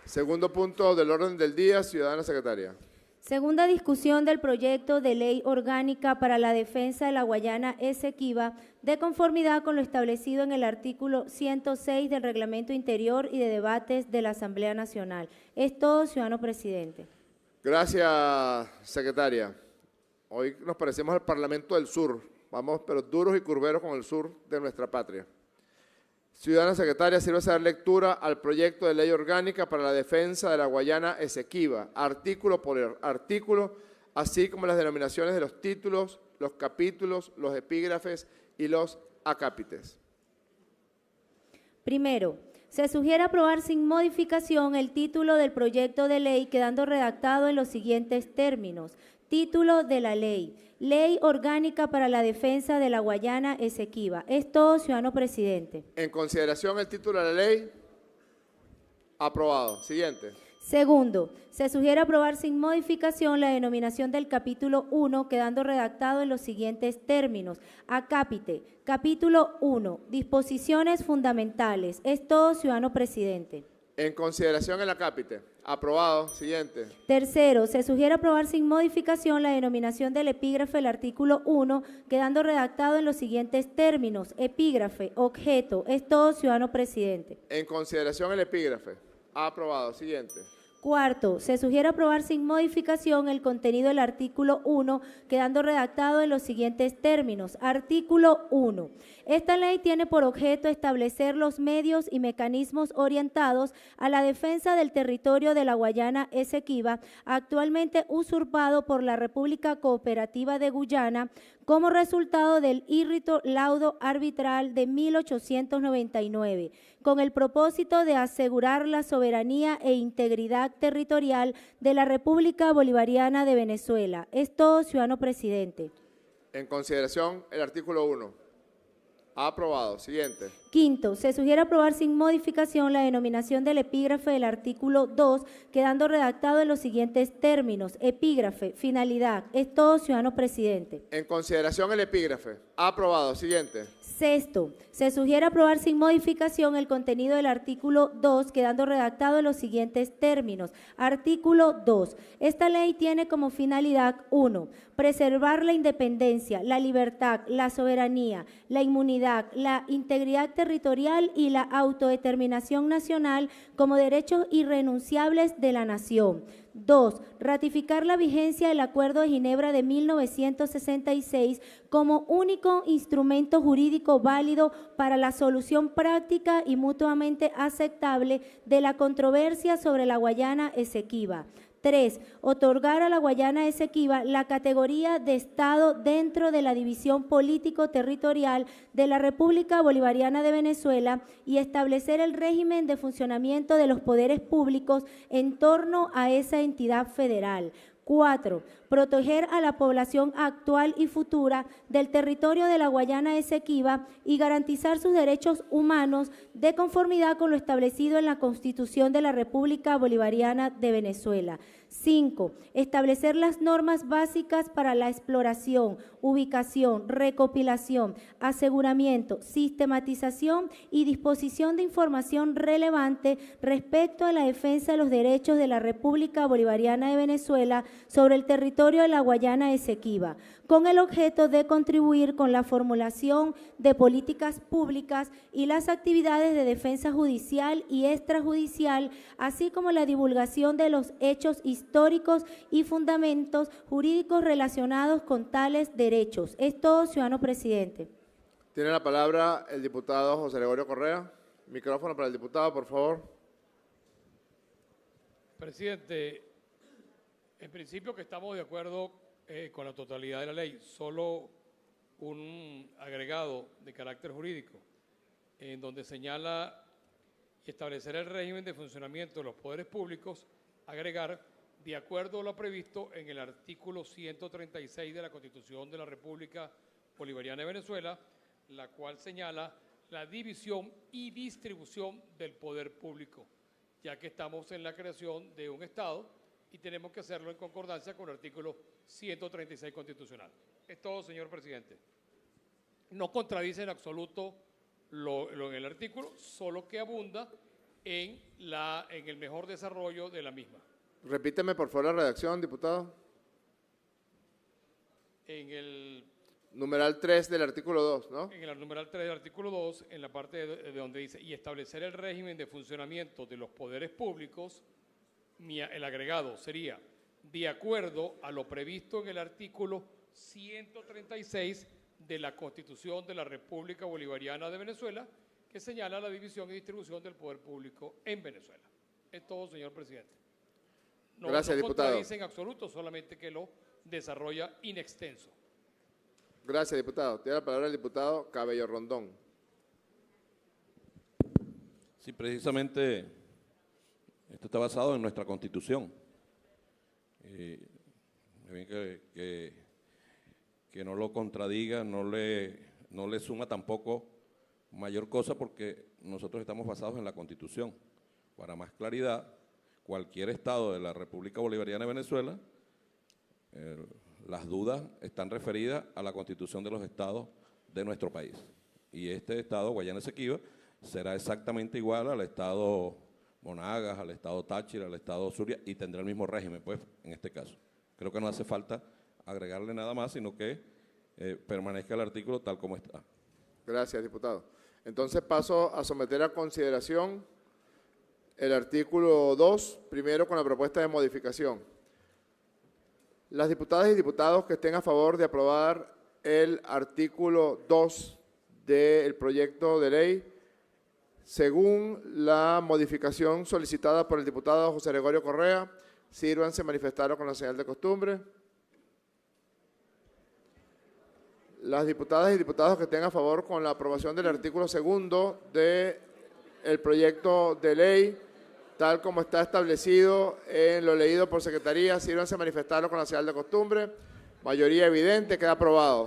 Segundo punto del orden del día, ciudadana secretaria. Segunda discusión del proyecto de ley orgánica para la defensa de la Guayana Esequiba, de conformidad con lo establecido en el artículo 106 del Reglamento Interior y de Debates de la Asamblea Nacional. Es todo, ciudadano presidente. Gracias, secretaria. Hoy nos parecemos al Parlamento del Sur. Vamos, pero duros y curveros con el sur de nuestra patria. Ciudadana secretaria, sirve a dar lectura al proyecto de ley orgánica para la defensa de la Guayana Esequiba, artículo por artículo, así como las denominaciones de los títulos, los capítulos, los epígrafes y los acápites. Primero, se sugiere aprobar sin modificación el título del proyecto de ley, quedando redactado en los siguientes términos. Título de la ley: Ley Orgánica para la Defensa de la Guayana Esequiba. Es todo, ciudadano presidente. En consideración el título de la ley, aprobado. Siguiente. Segundo, se sugiere aprobar sin modificación la denominación del capítulo 1, quedando redactado en los siguientes términos. Acápite, capítulo 1, disposiciones fundamentales. Es todo, ciudadano presidente. En consideración el acápite, aprobado. Siguiente. Tercero, se sugiere aprobar sin modificación la denominación del epígrafe del artículo 1, quedando redactado en los siguientes términos. Epígrafe, objeto. Es todo, ciudadano presidente. En consideración el epígrafe, aprobado. Siguiente. Cuarto, se sugiere aprobar sin modificación el contenido del artículo 1, quedando redactado en los siguientes términos. Artículo 1. Esta ley tiene por objeto establecer los medios y mecanismos orientados a la defensa del territorio de la Guayana Esequiba, actualmente usurpado por la República Cooperativa de Guyana, como resultado del írrito laudo arbitral de 1899, con el propósito de asegurar la soberanía e integridad territorial de la República Bolivariana de Venezuela. Es todo, ciudadano presidente. En consideración el artículo 1. Aprobado. Siguiente. Quinto, se sugiere aprobar sin modificación la denominación del epígrafe del artículo 2, quedando redactado en los siguientes términos. Epígrafe, finalidad. Es todo, ciudadano presidente. En consideración el epígrafe. Aprobado. Siguiente. Sexto, se sugiere aprobar sin modificación el contenido del artículo 2, quedando redactado en los siguientes términos. Artículo 2. Esta ley tiene como finalidad: 1. Preservar la independencia, la libertad, la soberanía, la inmunidad, la integridad territorial y la autodeterminación nacional como derechos irrenunciables de la nación. 2. Ratificar la vigencia del Acuerdo de Ginebra de 1966 como único instrumento jurídico válido para la solución práctica y mutuamente aceptable de la controversia sobre la Guayana Esequiba. 3. Otorgar a la Guayana Esequiba la categoría de Estado dentro de la división político-territorial de la República Bolivariana de Venezuela y establecer el régimen de funcionamiento de los poderes públicos en torno a esa entidad federal. 4. Proteger a la población actual y futura del territorio de la Guayana Esequiba y garantizar sus derechos humanos de conformidad con lo establecido en la Constitución de la República Bolivariana de Venezuela. 5. Establecer las normas básicas para la exploración, ubicación, recopilación, aseguramiento, sistematización y disposición de información relevante respecto a la defensa de los derechos de la República Bolivariana de Venezuela sobre el territorio de la Guayana Esequiba, con el objeto de contribuir con la formulación de políticas públicas y las actividades de defensa judicial y extrajudicial, así como la divulgación de los hechos históricos y fundamentos jurídicos relacionados con tales derechos. Es todo, ciudadano presidente. Tiene la palabra el diputado José Gregorio Correa. Micrófono para el diputado, por favor. Presidente, en principio que estamos de acuerdo con la totalidad de la ley, solo un agregado de carácter jurídico en donde señala y establecer el régimen de funcionamiento de los poderes públicos, agregar de acuerdo a lo previsto en el artículo 136 de la Constitución de la República Bolivariana de Venezuela, la cual señala la división y distribución del poder público, ya que estamos en la creación de un Estado y tenemos que hacerlo en concordancia con el artículo 136 constitucional. Es todo, señor presidente. No contradice en absoluto lo en el artículo, solo que abunda en el mejor desarrollo de la misma. Repíteme, por favor, la redacción, diputado. En el Numeral 3 del artículo 2, ¿no? En el numeral 3 del artículo 2, en la parte de donde dice, y establecer el régimen de funcionamiento de los poderes públicos, el agregado sería, de acuerdo a lo previsto en el artículo 136 de la Constitución de la República Bolivariana de Venezuela, que señala la división y distribución del poder público en Venezuela. Es todo, señor presidente. Gracias, no diputado. contradice en absoluto, solamente que lo desarrolla in extenso. Gracias, diputado. Tiene la palabra el diputado Cabello Rondón. Sí, precisamente esto está basado en nuestra Constitución. Que no lo contradiga, no le suma tampoco mayor cosa, porque nosotros estamos basados en la Constitución. Para más claridad, cualquier estado de la República Bolivariana de Venezuela, las dudas están referidas a la Constitución de los estados de nuestro país. Y este estado, Guayana Esequiba, será exactamente igual al estado Monagas, al estado Táchira, al estado Zulia, y tendrá el mismo régimen, pues, en este caso. Creo que no hace falta agregarle nada más, sino que permanezca el artículo tal como está. Gracias, diputado. Entonces paso a someter a consideración el artículo 2, primero con la propuesta de modificación. Las diputadas y diputados que estén a favor de aprobar el artículo 2 del proyecto de ley, según la modificación solicitada por el diputado José Gregorio Correa, sírvanse manifestaron con la señal de costumbre. Las diputadas y diputados que estén a favor con la aprobación del artículo 2 del proyecto de ley, tal como está establecido en lo leído por Secretaría, sírvanse manifestaron con la señal de costumbre. Mayoría evidente, queda aprobado.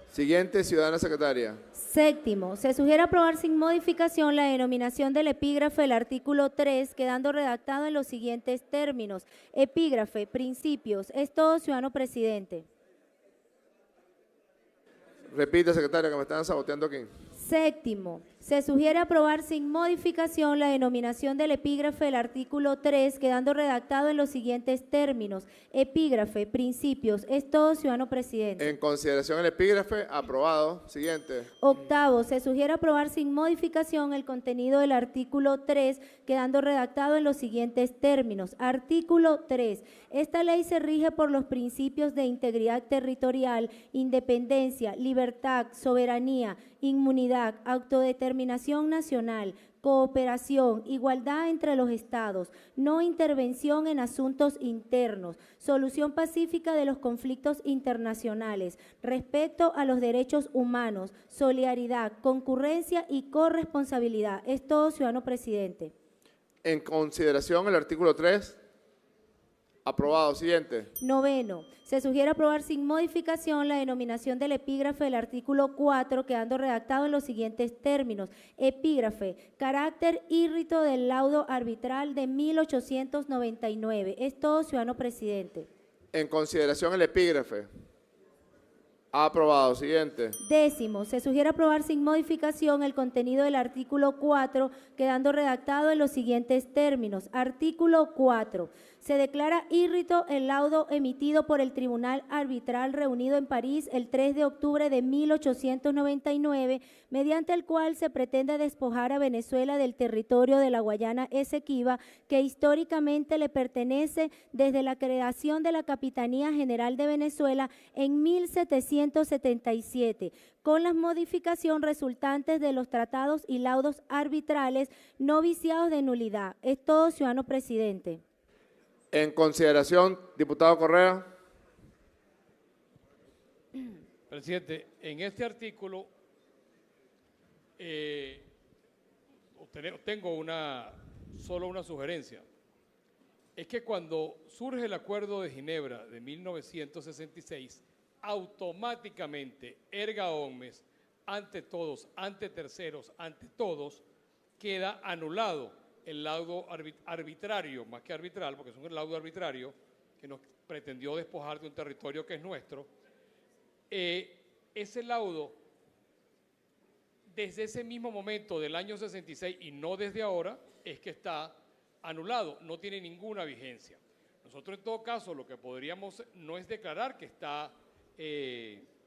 Siguiente, ciudadana secretaria. Séptimo, se sugiere aprobar sin modificación la denominación del epígrafe del artículo 3, quedando redactado en los siguientes términos. Epígrafe, principios, es todo, ciudadano presidente. Repite, secretaria, que me están saboteando aquí. Séptimo, se sugiere aprobar sin modificación la denominación del epígrafe del artículo 3, quedando redactado en los siguientes términos. Epígrafe, principios, es todo, ciudadano presidente. En consideración el epígrafe, aprobado. Siguiente. Octavo, se sugiere aprobar sin modificación el contenido del artículo 3, quedando redactado en los siguientes términos. Artículo 3. Esta ley se rige por los principios de integridad territorial, independencia, libertad, soberanía, inmunidad, autodeterminación nacional, cooperación, igualdad entre los estados, no intervención en asuntos internos, solución pacífica de los conflictos internacionales, respeto a los derechos humanos, solidaridad, concurrencia y corresponsabilidad. Es todo, ciudadano presidente. En consideración el artículo 3, aprobado. Siguiente. Noveno, se sugiere aprobar sin modificación la denominación del epígrafe del artículo 4, quedando redactado en los siguientes términos. Epígrafe, carácter y rito del laudo arbitral de 1899. Es todo, ciudadano presidente. En consideración el epígrafe, aprobado. Siguiente. Décimo, se sugiere aprobar sin modificación el contenido del artículo 4, quedando redactado en los siguientes términos. Artículo 4. Se declara írrito el laudo emitido por el Tribunal Arbitral reunido en París el 3 de octubre de 1899, mediante el cual se pretende despojar a Venezuela del territorio de la Guayana Esequiba, que históricamente le pertenece desde la creación de la Capitanía General de Venezuela en 1777, con las modificaciones resultantes de los tratados y laudos arbitrales no viciados de nulidad. Es todo, ciudadano presidente. En consideración, diputado Correa. Presidente, en este artículo tengo solo una sugerencia. Es que cuando surge el Acuerdo de Ginebra de 1966, automáticamente, erga omnes, ante todos, ante terceros, ante todos, queda anulado el laudo arbitrario, más que arbitral, porque es un laudo arbitrario que nos pretendió despojar de un territorio que es nuestro. Ese laudo desde ese mismo momento del año 66 y no desde ahora es que está anulado, no tiene ninguna vigencia. Nosotros en todo caso lo que podríamos no es declarar que está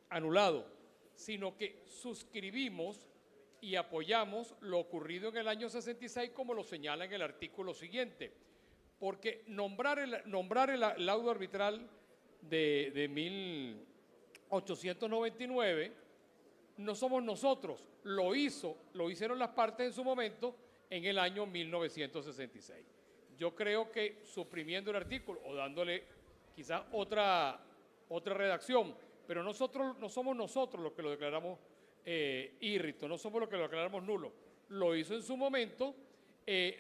anulado, sino que suscribimos y apoyamos lo ocurrido en el año 66 como lo señala en el artículo siguiente, porque nombrar el laudo arbitral de 1899 no somos nosotros, lo hicieron las partes en su momento en el año 1966. Yo creo que suprimiendo el artículo o dándole quizás otra redacción, pero no somos nosotros los que lo declaramos írrito, no somos los que lo declaramos nulo. Lo hizo en su momento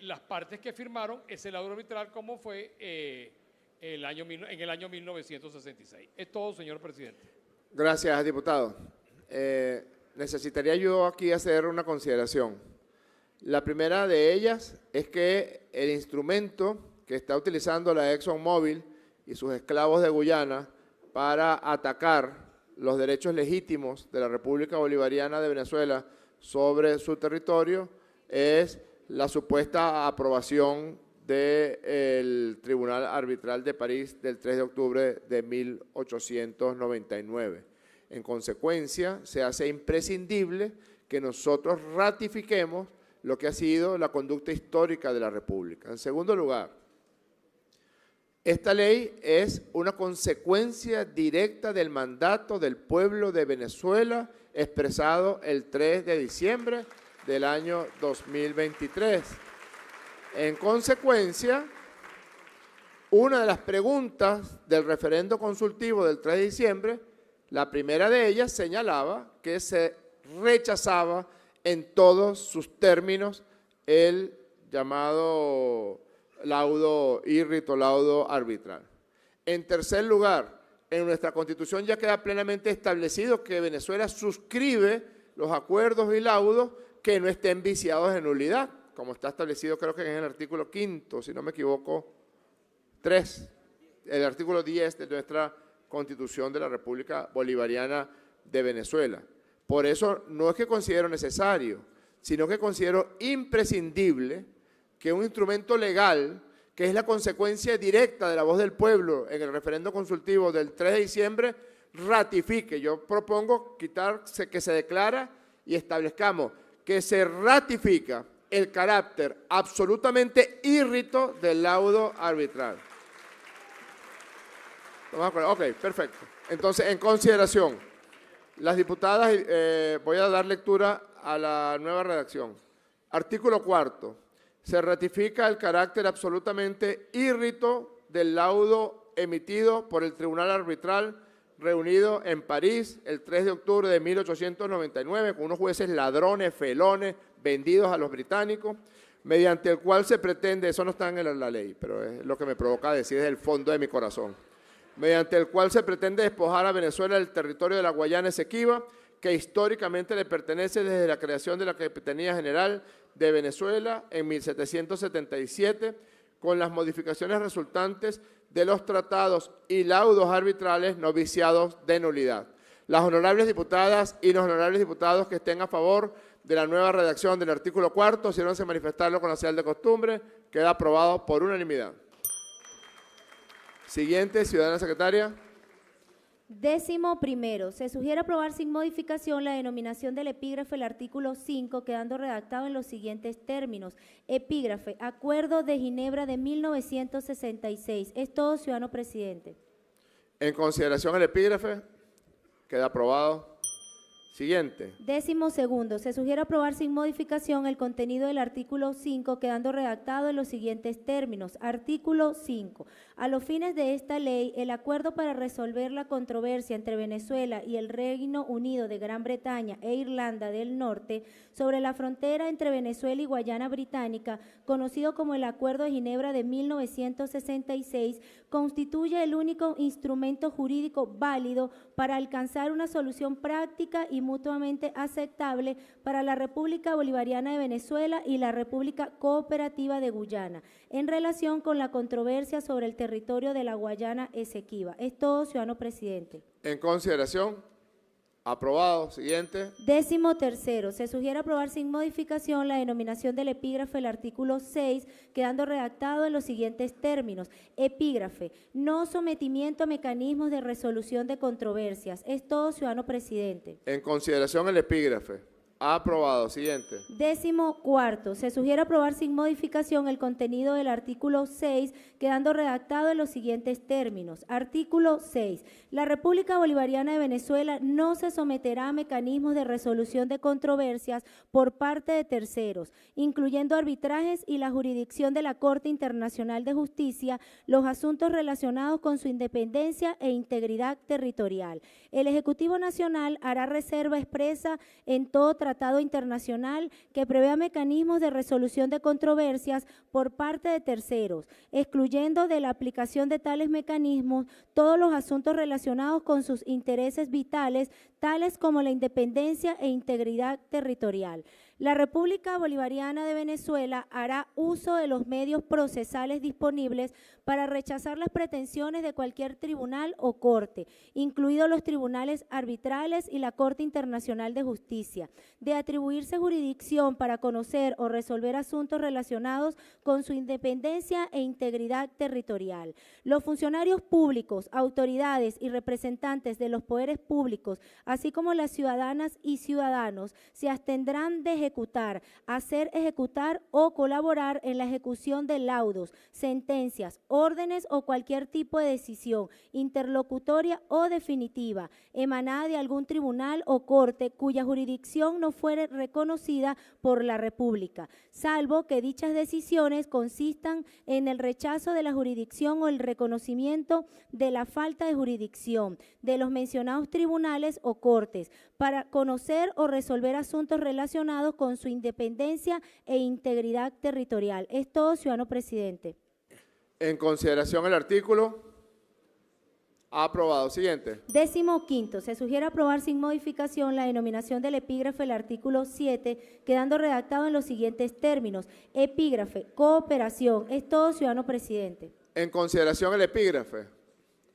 las partes que firmaron ese laudo arbitral como fue en el año 1966. Es todo, señor presidente. Gracias, diputado. Necesitaría yo aquí hacer una consideración. La primera de ellas es que el instrumento que está utilizando la ExxonMobil y sus esclavos de Guyana para atacar los derechos legítimos de la República Bolivariana de Venezuela sobre su territorio es la supuesta aprobación del Tribunal Arbitral de París del 3 de octubre de 1899. En consecuencia, se hace imprescindible que nosotros ratifiquemos lo que ha sido la conducta histórica de la República. En segundo lugar, esta ley es una consecuencia directa del mandato del pueblo de Venezuela expresado el 3 de diciembre del año 2023. En consecuencia, una de las preguntas del referendo consultivo del 3 de diciembre, la primera de ellas señalaba que se rechazaba en todos sus términos el llamado laudo írrito, laudo arbitral. En tercer lugar, en nuestra Constitución ya queda plenamente establecido que Venezuela suscribe los acuerdos y laudos que no estén viciados de nulidad, como está establecido creo que en el artículo 5, si no me equivoco, 3, el artículo 10 de nuestra Constitución de la República Bolivariana de Venezuela. Por eso no es que considero necesario, sino que considero imprescindible que un instrumento legal, que es la consecuencia directa de la voz del pueblo en el referendo consultivo del 3 de diciembre, ratifique. Yo propongo quitarse que se declara y establezcamos que se ratifica el carácter absolutamente írrito del laudo arbitral. Ok, perfecto. Entonces, en consideración, las diputadas, voy a dar lectura a la nueva redacción. Artículo 4. Se ratifica el carácter absolutamente írrito del laudo emitido por el Tribunal Arbitral reunido en París el 3 de octubre de 1899 con unos jueces ladrones, felones, vendidos a los británicos, mediante el cual se pretende, eso no está en la ley, pero es lo que me provoca decir desde el fondo de mi corazón, mediante el cual se pretende despojar a Venezuela del territorio de la Guayana Esequiba, que históricamente le pertenece desde la creación de la Capitanía General de Venezuela en 1777, con las modificaciones resultantes de los tratados y laudos arbitrales no viciados de nulidad. Las honorables diputadas y los honorables diputados que estén a favor de la nueva redacción del artículo 4, sírvanse a manifestarlo con la señal de costumbre. Queda aprobado por unanimidad. Siguiente, ciudadana secretaria. 11º. Se sugiere aprobar sin modificación la denominación del epígrafe del artículo 5, quedando redactado en los siguientes términos. Epígrafe, Acuerdo de Ginebra de 1966. Es todo, ciudadano presidente. En consideración el epígrafe, queda aprobado. Siguiente. 12º. Se sugiere aprobar sin modificación el contenido del artículo 5, quedando redactado en los siguientes términos. Artículo 5. A los fines de esta ley, el acuerdo para resolver la controversia entre Venezuela y el Reino Unido de Gran Bretaña e Irlanda del Norte sobre la frontera entre Venezuela y Guayana Británica, conocido como el Acuerdo de Ginebra de 1966, constituye el único instrumento jurídico válido para alcanzar una solución práctica y mutuamente aceptable para la República Bolivariana de Venezuela y la República Cooperativa de Guyana, en relación con la controversia sobre el territorio de la Guayana Esequiba. Es todo, ciudadano presidente. En consideración, Aprobado. Siguiente. 13º, se sugiere aprobar sin modificación la denominación del epígrafe del artículo 6, quedando redactado en los siguientes términos. Epígrafe, no sometimiento a mecanismos de resolución de controversias. Es todo, ciudadano presidente. En consideración el epígrafe. Aprobado. Siguiente. 14º, se sugiere aprobar sin modificación el contenido del artículo 6, quedando redactado en los siguientes términos. Artículo 6. La República Bolivariana de Venezuela no se someterá a mecanismos de resolución de controversias por parte de terceros, incluyendo arbitrajes y la jurisdicción de la Corte Internacional de Justicia, los asuntos relacionados con su independencia e integridad territorial. El Ejecutivo Nacional hará reserva expresa en todo tratado internacional que prevea mecanismos de resolución de controversias por parte de terceros, excluyendo de la aplicación de tales mecanismos todos los asuntos relacionados con sus intereses vitales, tales como la independencia e integridad territorial. La República Bolivariana de Venezuela hará uso de los medios procesales disponibles para rechazar las pretensiones de cualquier tribunal o corte, incluidos los tribunales arbitrales y la Corte Internacional de Justicia, de atribuirse jurisdicción para conocer o resolver asuntos relacionados con su independencia e integridad territorial. Los funcionarios públicos, autoridades y representantes de los poderes públicos, así como las ciudadanas y ciudadanos, se abstendrán de ejecutar, hacer ejecutar o colaborar en la ejecución de laudos, sentencias, órdenes o cualquier tipo de decisión interlocutoria o definitiva emanada de algún tribunal o corte cuya jurisdicción no fuere reconocida por la República, salvo que dichas decisiones consistan en el rechazo de la jurisdicción o el reconocimiento de la falta de jurisdicción de los mencionados tribunales o cortes para conocer o resolver asuntos relacionados con su independencia e integridad territorial. Es todo, ciudadano presidente. En consideración el artículo. Aprobado. Siguiente. 15º, se sugiere aprobar sin modificación la denominación del epígrafe del artículo 7, quedando redactado en los siguientes términos. Epígrafe, cooperación. Es todo, ciudadano presidente. En consideración el epígrafe.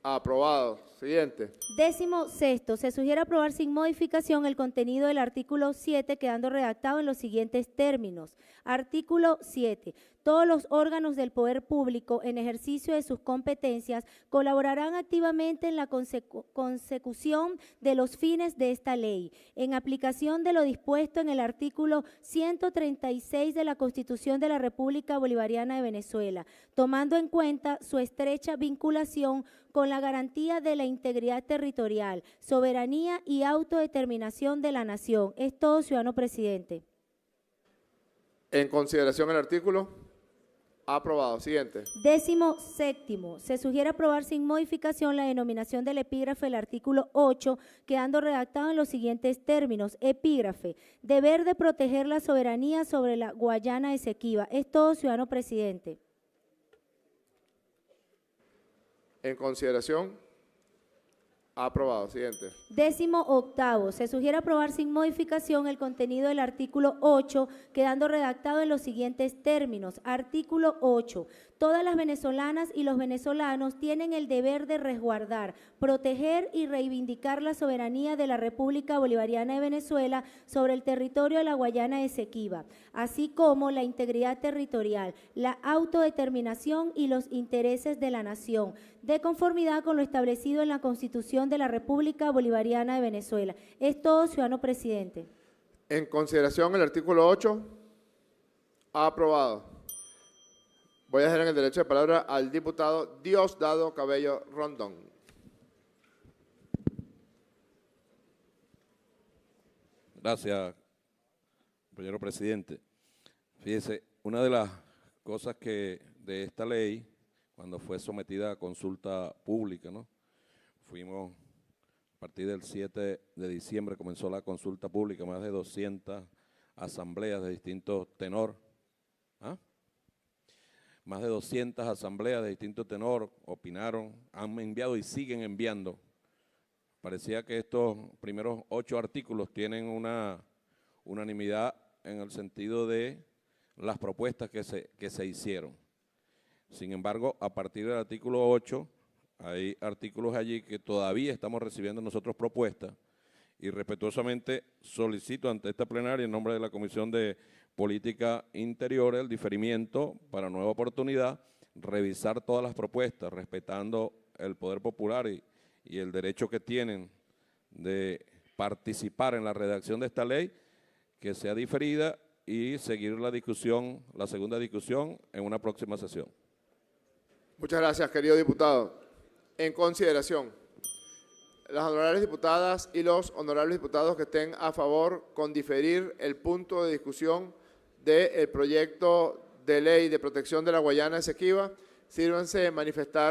Aprobado. Siguiente. 16º, se sugiere aprobar sin modificación el contenido del artículo 7, quedando redactado en los siguientes términos. Artículo 7. Todos los órganos del poder público, en ejercicio de sus competencias, colaborarán activamente en la consecución de los fines de esta ley, en aplicación de lo dispuesto en el artículo 136 de la Constitución de la República Bolivariana de Venezuela, tomando en cuenta su estrecha vinculación con la garantía de la integridad territorial, soberanía y autodeterminación de la nación. Es todo, ciudadano presidente. En consideración el artículo. Aprobado. Siguiente. 17º, se sugiere aprobar sin modificación la denominación del epígrafe del artículo 8, quedando redactado en los siguientes términos. Epígrafe, deber de proteger la soberanía sobre la Guayana Esequiba. Es todo, ciudadano presidente. En consideración. Aprobado. Siguiente. 18º, se sugiere aprobar sin modificación el contenido del artículo 8, quedando redactado en los siguientes términos. Artículo 8. Todas las venezolanas y los venezolanos tienen el deber de resguardar, proteger y reivindicar la soberanía de la República Bolivariana de Venezuela sobre el territorio de la Guayana Esequiba, así como la integridad territorial, la autodeterminación y los intereses de la nación, de conformidad con lo establecido en la Constitución de la República Bolivariana de Venezuela. Es todo, ciudadano presidente. En consideración el artículo 8. Aprobado. Voy a dejar en el derecho de palabra al diputado Diosdado Cabello Rondón. Gracias, compañero presidente. Fíjese, una de las cosas que de esta ley, cuando fue sometida a consulta pública, ¿no? Fuimos, a partir del 7 de diciembre comenzó la consulta pública, más de 200 asambleas de distintos tenor. Más de 200 asambleas de distinto tenor opinaron, han enviado y siguen enviando. Parecía que estos primeros 8 artículos tienen una unanimidad en el sentido de las propuestas que se hicieron. Sin embargo, a partir del artículo 8, hay artículos allí que todavía estamos recibiendo nosotros propuestas y respetuosamente solicito ante esta plenaria en nombre de la Comisión de Política Interior el diferimiento para nueva oportunidad, revisar todas las propuestas, respetando el poder popular y el derecho que tienen de participar en la redacción de esta ley, que sea diferida y seguir la discusión, la segunda discusión en una próxima sesión. Muchas gracias, querido diputado. En consideración, las honorables diputadas y los honorables diputados que estén a favor con diferir el punto de discusión del proyecto de ley de protección de la Guayana Esequiba, sírvanse manifestar